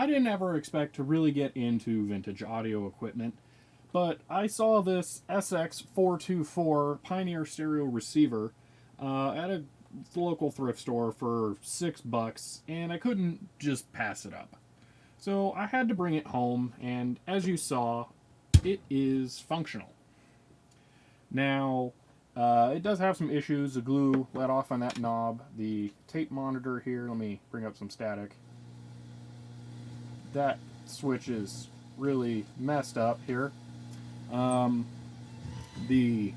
I didn't ever expect to really get into vintage audio equipment, but I saw this SX424 Pioneer stereo receiver at a local thrift store for $6, and I couldn't just pass it up. So I had to bring it home, and as you saw, it is functional. Now, it does have some issues. The glue let off on that knob. The tape monitor here, let me bring up some static. That switch is really messed up here. The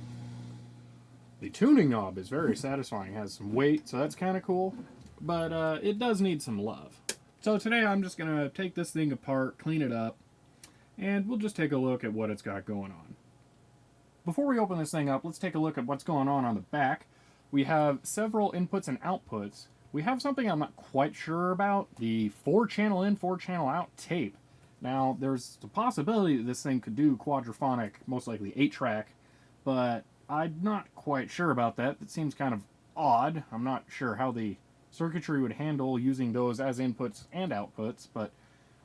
tuning knob is very satisfying. It has some weight, so that's kind of cool. But it does need some love. So today I'm just going to take this thing apart, clean it up, and we'll just take a look at what it's got going on. Before we open this thing up, let's take a look at what's going on the back. We have several inputs and outputs. We have something I'm not quite sure about, the 4-channel in, 4-channel out tape. Now, there's a possibility that this thing could do quadraphonic, most likely 8-track, but I'm not quite sure about that. It seems kind of odd. I'm not sure how the circuitry would handle using those as inputs and outputs, but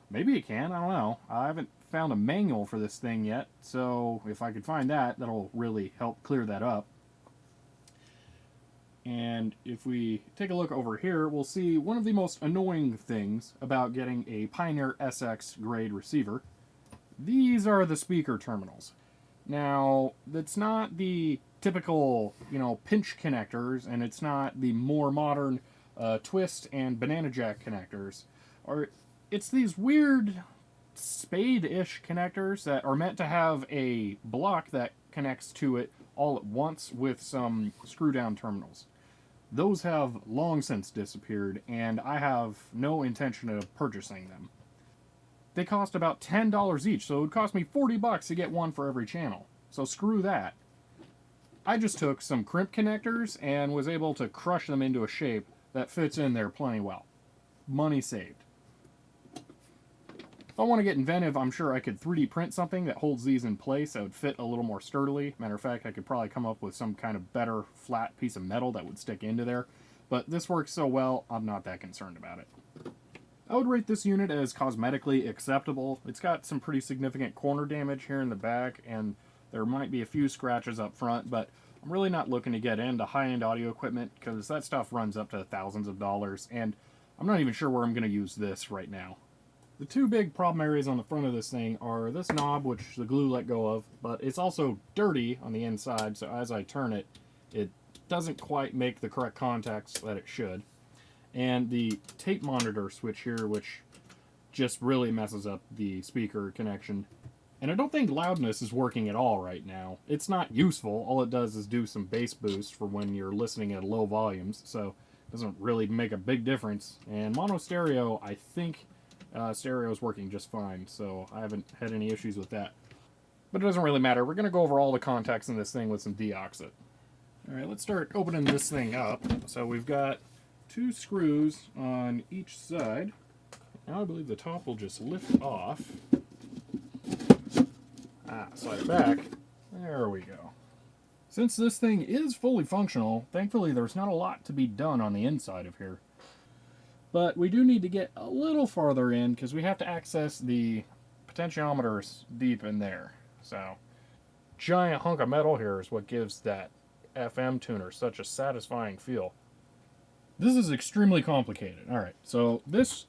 maybe it can. I don't know. I haven't found a manual for this thing yet, so if I could find that, that'll really help clear that up. And if we take a look over here, we'll see one of the most annoying things about getting a Pioneer SX grade receiver. These are the speaker terminals. Now, that's not the typical, pinch connectors, and it's not the more modern twist and banana jack connectors. It's these weird spade-ish connectors that are meant to have a block that connects to it all at once with some screw-down terminals. Those have long since disappeared, and I have no intention of purchasing them. They cost about $10 each, so it would cost me $40 to get one for every channel. So screw that. I just took some crimp connectors and was able to crush them into a shape that fits in there plenty well. Money saved. If I want to get inventive, I'm sure I could 3D print something that holds these in place that would fit a little more sturdily. Matter of fact, I could probably come up with some kind of better flat piece of metal that would stick into there. But this works so well, I'm not that concerned about it. I would rate this unit as cosmetically acceptable. It's got some pretty significant corner damage here in the back, and there might be a few scratches up front, but I'm really not looking to get into high-end audio equipment because that stuff runs up to thousands of dollars, and I'm not even sure where I'm going to use this right now. The two big problem areas on the front of this thing are this knob, which the glue let go of, but it's also dirty on the inside, so as I turn it, it doesn't quite make the correct contacts that it should. And the tape monitor switch here, which just really messes up the speaker connection. And I don't think loudness is working at all right now. It's not useful. All it does is do some bass boost for when you're listening at low volumes, so it doesn't really make a big difference. And mono stereo, I think stereo is working just fine, so I haven't had any issues with that. But it doesn't really matter. We're going to go over all the contacts in this thing with some deoxit. Alright, let's start opening this thing up. So we've got 2 screws on each side. Now I believe the top will just lift off. Slide it back. There we go. Since this thing is fully functional, thankfully there's not a lot to be done on the inside of here. But we do need to get a little farther in because we have to access the potentiometers deep in there. So, giant hunk of metal here is what gives that FM tuner such a satisfying feel. This is extremely complicated. Alright, so this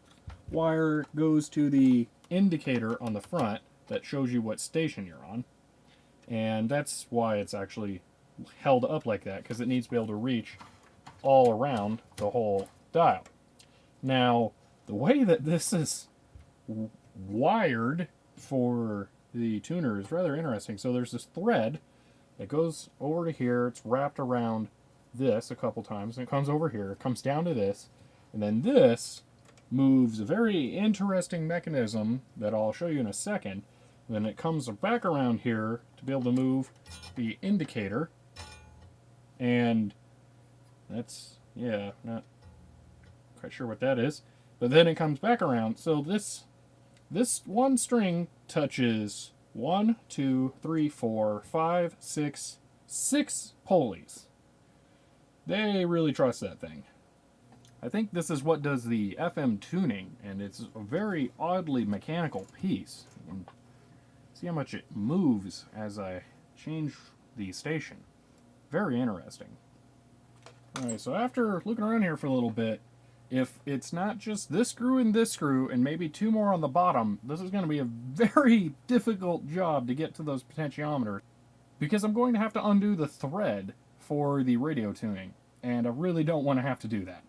wire goes to the indicator on the front that shows you what station you're on. And that's why it's actually held up like that, because it needs to be able to reach all around the whole dial. Now, the way that this is wired for the tuner is rather interesting. So there's this thread that goes over to here. It's wrapped around this a couple times, and it comes over here. It comes down to this, and then this moves a very interesting mechanism that I'll show you in a second. Then it comes back around here to be able to move the indicator, and that's, yeah, not quite sure what that is. But then it comes back around. So this one string touches 1, 2, 3, 4, 5, 6 pulleys. They really trust that thing. I think this is what does the FM tuning, and it's a very oddly mechanical piece. And see how much it moves as I change the station. Very interesting. Alright, so after looking around here for a little bit, if it's not just this screw and maybe two more on the bottom, this is going to be a very difficult job to get to those potentiometers, because I'm going to have to undo the thread for the radio tuning, and I really don't want to have to do that.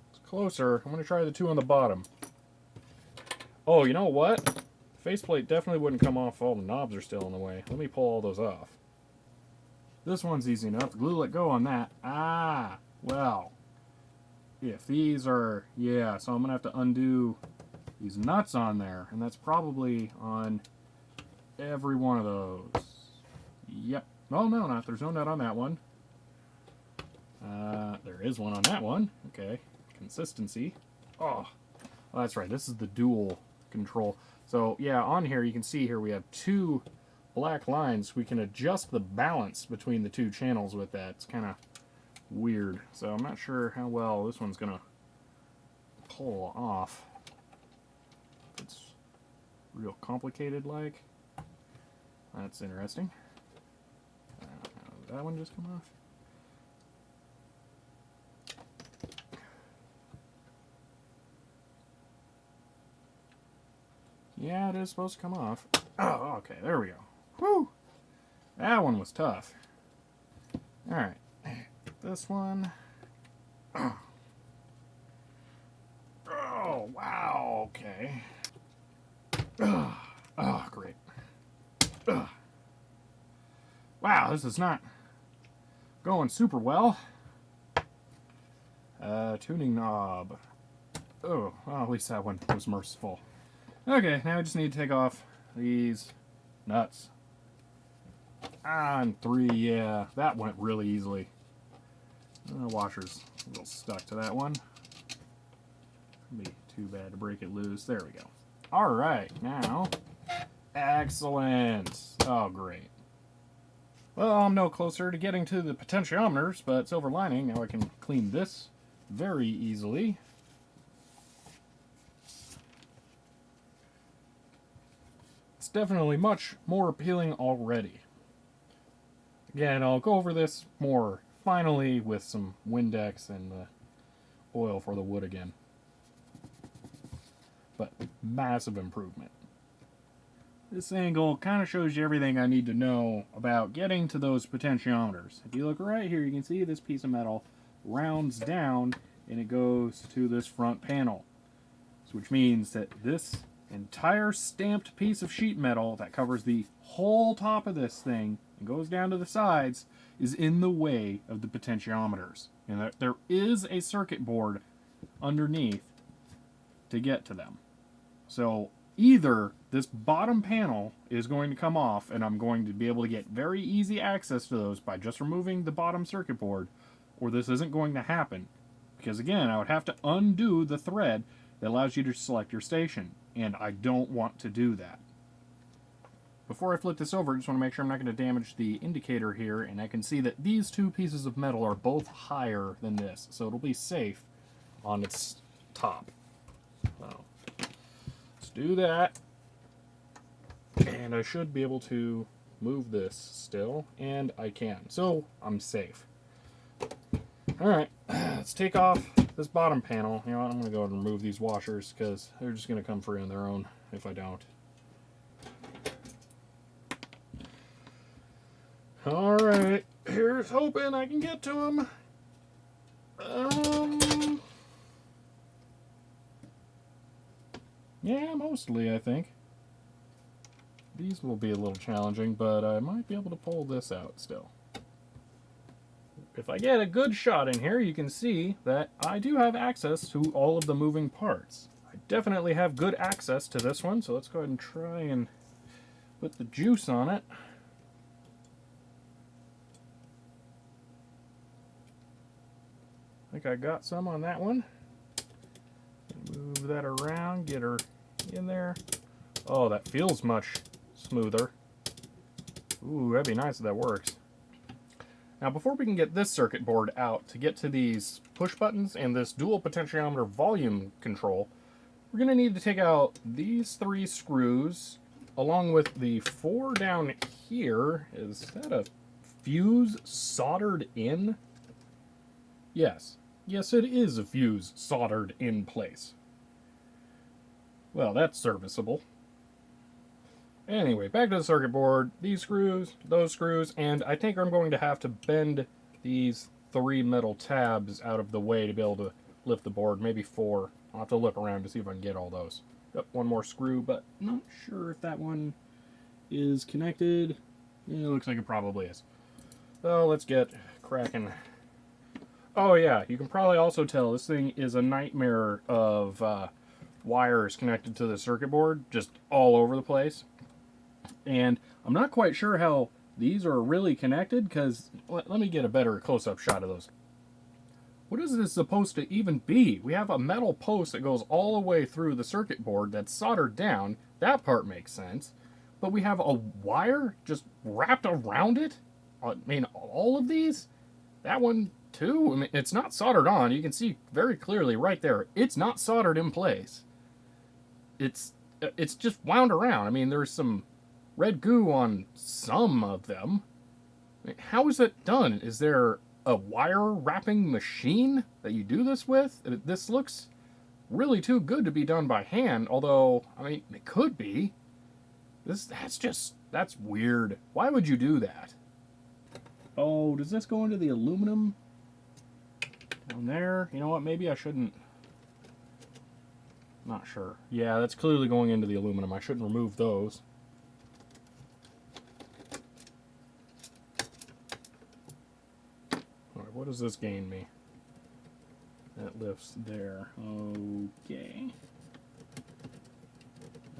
It's closer. I'm going to try the two on the bottom. Oh, you know what? Faceplate definitely wouldn't come off if all the knobs are still in the way. Let me pull all those off. This one's easy enough. The glue let go on that. Ah, well. If these are, yeah, so I'm going to have to undo these nuts on there. And that's probably on every one of those. Yep. Oh, no, not. There's no nut on that one. There is one on that one. Okay. Consistency. Oh, well, that's right. This is the dual control. So, yeah, on here, you can see here we have two black lines. We can adjust the balance between the two channels with that. It's kind of weird. So I'm not sure how well this one's going to pull off. It's real complicated like. That's interesting. Did that one just come off? Yeah, it is supposed to come off. Oh, okay, there we go. Whew! That one was tough. Alright, this one. Oh, wow, okay. Oh, great. Wow, this is not going super well. Tuning knob. Oh, well, at least that one was merciful. Okay, now I just need to take off these nuts. And 3, yeah, that went really easily. The washer's a little stuck to that one. Wouldn't be too bad to break it loose. There we go. Alright, now, excellent. Oh, great. Well, I'm no closer to getting to the potentiometers, but silver lining, now I can clean this very easily. It's definitely much more appealing already. Again, I'll go over this more finally with some Windex and the oil for the wood again. But massive improvement. This angle kind of shows you everything I need to know about getting to those potentiometers. If you look right here, you can see this piece of metal rounds down and it goes to this front panel. Which means that this entire stamped piece of sheet metal that covers the whole top of this thing and goes down to the sides is in the way of the potentiometers. And there is a circuit board underneath to get to them. So either this bottom panel is going to come off and I'm going to be able to get very easy access to those by just removing the bottom circuit board, or this isn't going to happen. Because again, I would have to undo the thread that allows you to select your station, and I don't want to do that. Before I flip this over, I just want to make sure I'm not going to damage the indicator here, and I can see that these two pieces of metal are both higher than this, so it'll be safe on its top. So, let's do that, and I should be able to move this still, and I can, so I'm safe. Alright, let's take off this bottom panel. You know what, I'm going to go ahead and remove these washers because they're just going to come free on their own if I don't. Alright, here's hoping I can get to them. Yeah, mostly, I think. These will be a little challenging, but I might be able to pull this out still. If I get a good shot in here, you can see that I do have access to all of the moving parts. I definitely have good access to this one, so let's go ahead and try and put the juice on it. I think I got some on that one. Move that around, get her in there. Oh, that feels much smoother. Ooh, that'd be nice if that works. Now before we can get this circuit board out to get to these push buttons and this dual potentiometer volume control, we're going to need to take out these 3 screws along with the 4 down here. Is that a fuse soldered in? Yes. Yes, it is a fuse soldered in place. Well, that's serviceable. Anyway, back to the circuit board. These screws, those screws, and I think I'm going to have to bend these 3 metal tabs out of the way to be able to lift the board. Maybe 4. I'll have to look around to see if I can get all those. Yep, 1 more screw, but not sure if that one is connected. Yeah, it looks like it probably is. So let's get cracking. Oh yeah, you can probably also tell this thing is a nightmare of wires connected to the circuit board, just all over the place. And I'm not quite sure how these are really connected, because let me get a better close-up shot of those. What is this supposed to even be? We have a metal post that goes all the way through the circuit board that's soldered down. That part makes sense. But we have a wire just wrapped around it? I mean, all of these? That one too? I mean, it's not soldered on. You can see very clearly right there. It's not soldered in place. It's just wound around. I mean, there's some red goo on some of them. I mean, how is it done? Is there a wire wrapping machine that you do this with? This looks really too good to be done by hand, although, I mean, it could be. That's weird. Why would you do that? Oh, does this go into the aluminum down there? You know what, maybe I shouldn't. Not sure. Yeah, that's clearly going into the aluminum. I shouldn't remove those. Alright, what does this gain me? That lifts there. Okay.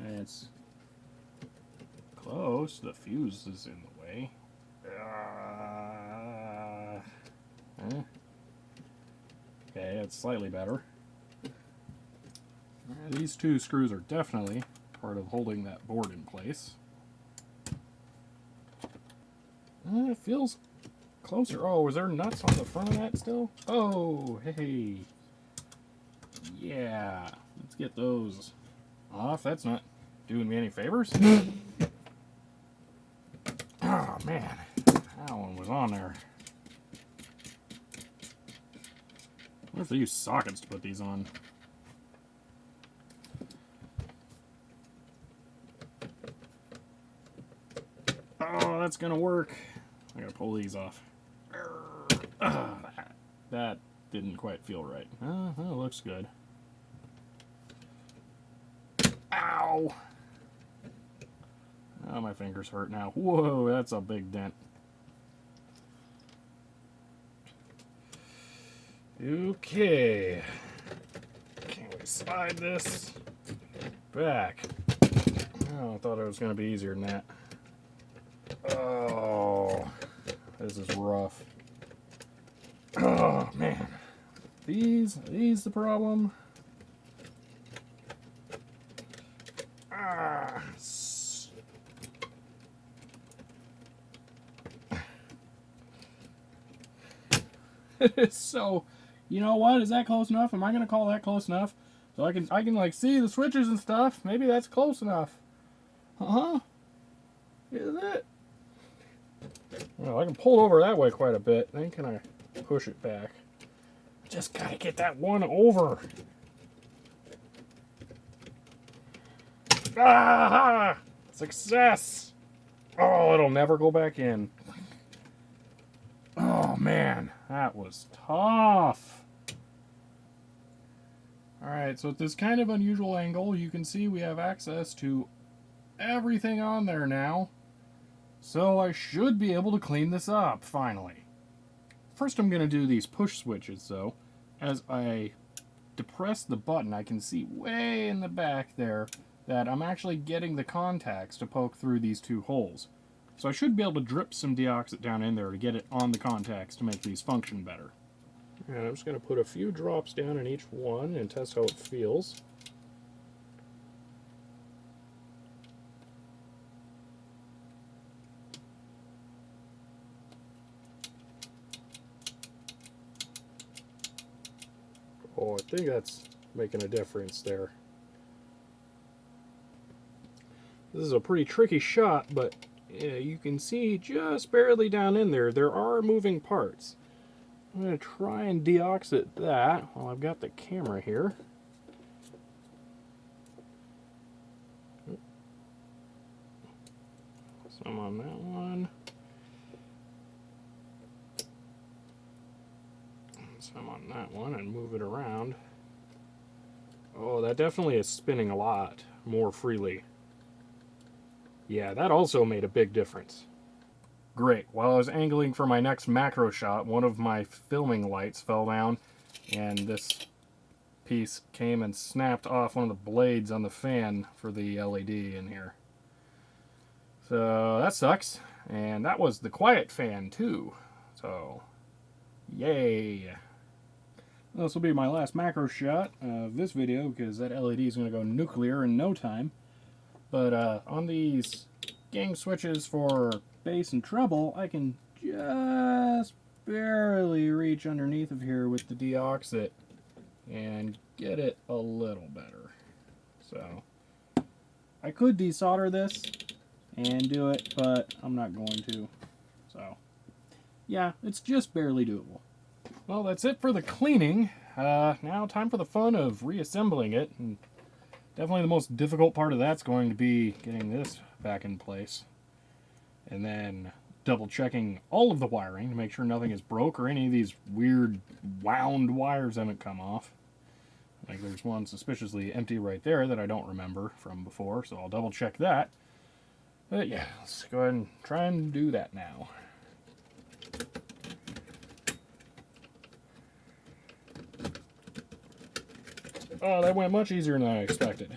It's close. The fuse is in the way. Okay, it's slightly better. These 2 screws are definitely part of holding that board in place. It feels closer. Oh, is there nuts on the front of that still? Oh, hey. Yeah, let's get those off. That's not doing me any favors. Oh, man. That one was on there. What if they use sockets to put these on? Oh, that's gonna work. I gotta pull these off. That didn't quite feel right. That looks good. Ow! Oh, my fingers hurt now. Whoa, that's a big dent. Okay. Can we slide this back? Oh, I thought it was going to be easier than that. Oh, this is rough. Oh, man. These the problem? Ah. So, you know what? Is that close enough? Am I gonna call that close enough? So I can like see the switches and stuff. Maybe that's close enough. Is it? Well, I can pull over that way quite a bit. Then can I push it back? Just gotta get that one over. Ah! Success! Oh, it'll never go back in. Oh man, that was tough. Alright, so at this kind of unusual angle, you can see we have access to everything on there now. So I should be able to clean this up, finally. First I'm going to do these push switches, though. As I depress the button, I can see way in the back there that I'm actually getting the contacts to poke through these 2 holes. So I should be able to drip some deoxit down in there to get it on the contacts to make these function better. And I'm just going to put a few drops down in each one and test how it feels. Oh, I think that's making a difference there. This is a pretty tricky shot, but you can see just barely down in there, there are moving parts. I'm going to try and deoxit that while I've got the camera here. Some on that one. Some on that one, and move it around. Oh, that definitely is spinning a lot more freely. Yeah, that also made a big difference. Great. While I was angling for my next macro shot, one of my filming lights fell down, and this piece came and snapped off one of the blades on the fan for the LED in here. So that sucks. And that was the quiet fan too. So, yay. This will be my last macro shot of this video because that LED is going to go nuclear in no time. But on these gang switches for bass and treble, I can just barely reach underneath of here with the deoxit and get it a little better. So I could desolder this and do it, but I'm not going to. So yeah, it's just barely doable. Well, that's it for the cleaning. Now time for the fun of reassembling it. And definitely the most difficult part of that's going to be getting this back in place. And then double checking all of the wiring to make sure nothing is broke or any of these weird wound wires haven't come off. Like there's one suspiciously empty right there that I don't remember from before, so I'll double check that. But yeah, let's go ahead and try and do that now. Oh, that went much easier than I expected.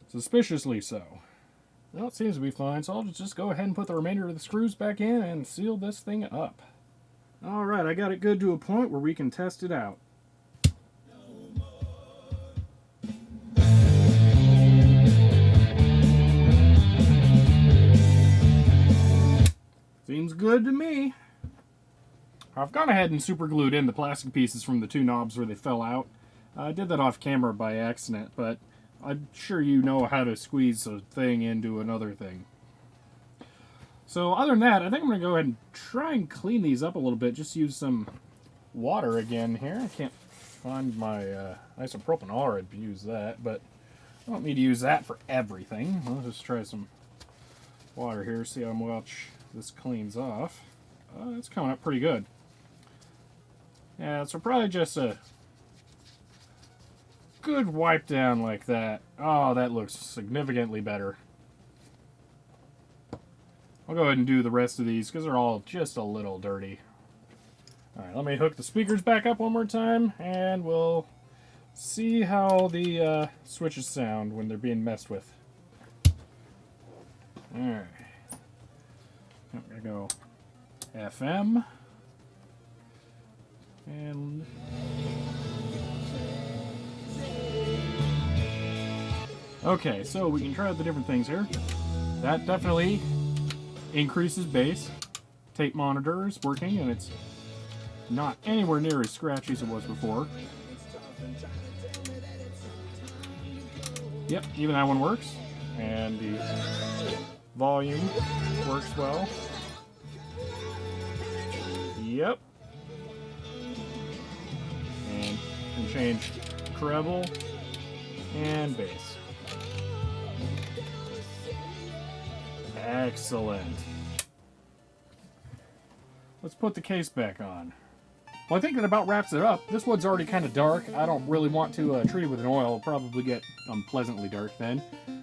Suspiciously so. Well, it seems to be fine, so I'll just go ahead and put the remainder of the screws back in and seal this thing up. Alright, I got it good to a point where we can test it out. Seems good to me. I've gone ahead and super glued in the plastic pieces from the two knobs where they fell out. I did that off camera by accident, but I'm sure you know how to squeeze a thing into another thing. So other than that, I think I'm going to go ahead and try and clean these up a little bit. Just use some water again here. I can't find my isopropanol. I'd use that, but I don't need to use that for everything. I'll just try some water here, see how much this cleans off. It's coming up pretty good. Yeah, so probably just a good wipe down like that. Oh, that looks significantly better. I'll go ahead and do the rest of these because they're all just a little dirty. Alright, let me hook the speakers back up one more time and we'll see how the switches sound when they're being messed with. Alright. I'm going to go FM. And okay, so we can try out the different things here. That definitely increases bass. Tape monitor is working and it's not anywhere near as scratchy as it was before. Yep, even that one works. And the volume works well. Yep. And can change treble and bass. Excellent. Let's put the case back on. Well, I think that about wraps it up. This one's already kind of dark. I don't really want to treat it with an oil. It'll probably get unpleasantly dark then.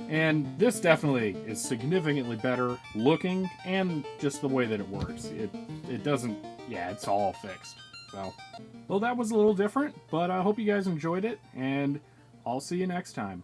And this definitely is significantly better looking and just the way that it works. It doesn't, yeah, it's all fixed. So, well, that was a little different, but I hope you guys enjoyed it, and I'll see you next time.